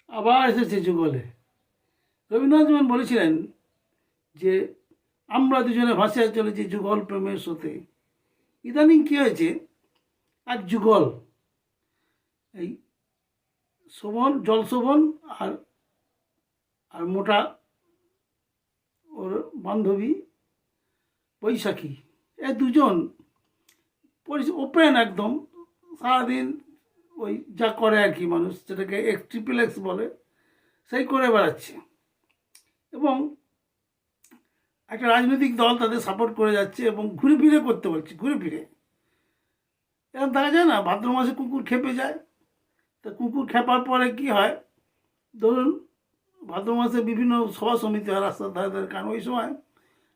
আবার এসেছে যুগলে। রবীন্দ্রনাথ যেমন বলেছিলেন যে আমরা দুজনে ভাসিয়া চলেছি যুগল প্রেমের স্রোতে। ইদানিং কী হয়েছে, এক যুগল, এই শোভন, জল শোভন আর আর মোটা ওর বান্ধবী বৈশাখী, এ দুজন ওপেন একদম সারাদিন ওই যা করে আর কি, মানুষ যেটাকে XXX বলে, সেই করে বেড়াচ্ছে। এবং একটা রাজনৈতিক দল তাদের সাপোর্ট করে যাচ্ছে এবং ঘুরে ফিরে করতে বলছে, ঘুরে ফিরে। এরকম দেখা যায় না, ভাদ্র মাসে কুকুর খেপে যায়, তা কুকুর খেপার পরে কি হয়, ধরুন ভাদ্র মাসে বিভিন্ন সভা সমিতি হয় রাস্তার ধারে ধারে, কারণ ওই সময়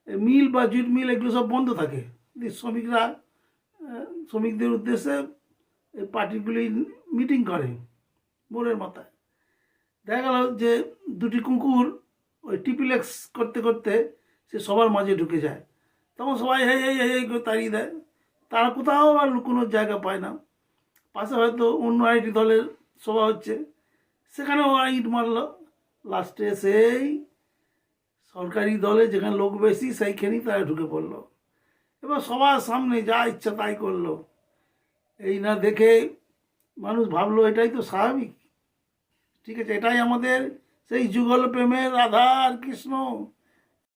মিল বা জুট মিল এগুলো সব বন্ধ থাকে। শ্রমিকরা শ্রমিকদের উদ্দেশ্যে এই পার্টিগুলি মিটিং করে বোর্ডের মাথায়। দেখা গেল যে দুটি কুকুর ওই টিপিলেক্স করতে করতে সে সবার মাঝে ঢুকে যায়, তখন সবাই হেই হেই হেই করে তাড়িয়ে দেয়। তারা কোথাও আর লুকোনোর জায়গা পায় না। পাশে হয়তো অন্য আরেকটি দলের সভা হচ্ছে, সেখানেও ইট মারল। লাস্টে সেই সরকারি দলে যেখানে লোক বেশি সেইখানেই তারা ঢুকে পড়লো, এবার সবার সামনে যা ইচ্ছা তাই করলো। এই না দেখে মানুষ ভাবলো এটাই তো স্বাভাবিক। ঠিক আছে, এটাই আমাদের সেই যুগল প্রেমের রাধা আর কৃষ্ণ।